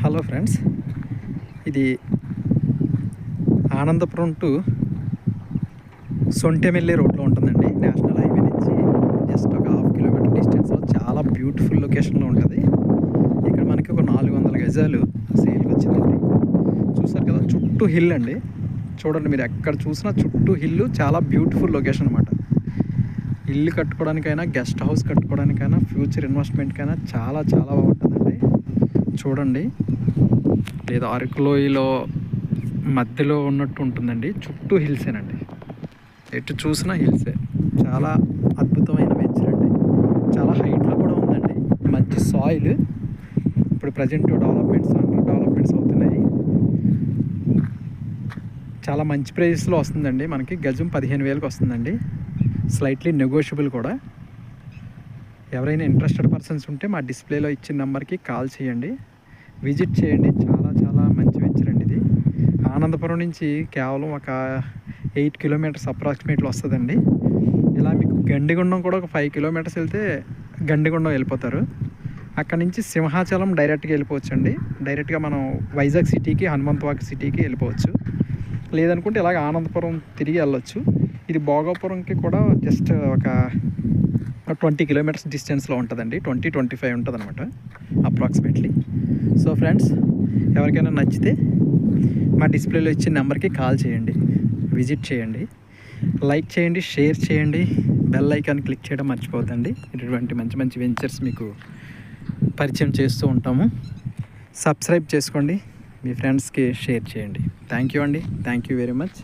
Hello friends, ఇది Anandapuram to సొంటెమెల్లి రోడ్లో ఉంటుందండి. నేషనల్ హైవే నుంచి జస్ట్ ఒక 1/2 కిలోమీటర్ డిస్టెన్స్లో చాలా బ్యూటిఫుల్ లొకేషన్లో ఉంటుంది. ఇక్కడ మనకి ఒక 400 గజాలు సేల్కి వచ్చిందండి. చూసారు కదా, చుట్టూ హిల్ అండి. చూడండి, మీరు ఎక్కడ చూసినా చుట్టూ హిల్. చాలా బ్యూటిఫుల్ లొకేషన్ అనమాట. ఇల్లు కట్టుకోవడానికైనా, గెస్ట్ హౌస్ కట్టుకోవడానికైనా, ఫ్యూచర్ ఇన్వెస్ట్మెంట్కైనా చాలా చాలా బాగుంటుందండి. చూడండి, లేదా అరకులోయలో మధ్యలో ఉన్నట్టు ఉంటుందండి. చుట్టూ హిల్సేనండి, ఎటు చూసినా హిల్సే. చాలా అద్భుతమైన వెంచర్ అండి. చాలా హైట్లో కూడా ఉందండి. మంచి సాయిల్. ఇప్పుడు ప్రజెంట్ డెవలప్మెంట్స్ అవుతున్నాయి. చాలా మంచి ప్రైస్లో వస్తుందండి. మనకి గజం 15,000కి వస్తుందండి. స్లైట్లీ నెగోషియబుల్ కూడా. ఎవరైనా ఇంట్రెస్టెడ్ పర్సన్స్ ఉంటే మా డిస్ప్లేలో ఇచ్చిన నెంబర్కి కాల్ చేయండి, విజిట్ చేయండి. చాలా చాలా మంచి వెంచర్ అండి ఇది. ఆనందపురం నుంచి కేవలం ఒక 8 కిలోమీటర్స్ అప్రాక్సిమేట్లో వస్తుందండి. ఇలా మీకు గండిగుండం కూడా ఒక 5 కిలోమీటర్స్ వెళ్తే గండిగుండం వెళ్ళిపోతారు. అక్కడ నుంచి సింహాచలం డైరెక్ట్గా వెళ్ళిపోవచ్చండి. డైరెక్ట్గా మనం వైజాగ్ సిటీకి, హనుమంతవాక సిటీకి వెళ్ళిపోవచ్చు. లేదనుకుంటే ఇలాగ ఆనందపురం తిరిగి వెళ్ళొచ్చు. ఇది భోగాపురంకి కూడా జస్ట్ ఒక 20 కిలోమీటర్స్ డిస్టెన్స్లో ఉంటుందండి. 20-25 ఉంటుంది అనమాట అప్రాక్సిమేట్లీ. సో ఫ్రెండ్స్, ఎవరికైనా నచ్చితే మా డిస్ప్లేలో ఇచ్చిన నెంబర్కి కాల్ చేయండి, విజిట్ చేయండి, లైక్ చేయండి, షేర్ చేయండి, బెల్ ఐకాన్ క్లిక్ చేయడం మర్చిపోవద్దండి. ఇటువంటి మంచి మంచి వెంచర్స్ మీకు పరిచయం చేస్తూ ఉంటాము. సబ్స్క్రైబ్ చేసుకోండి, మీ ఫ్రెండ్స్కి షేర్ చేయండి. థ్యాంక్ యూ అండి. Thank you very much.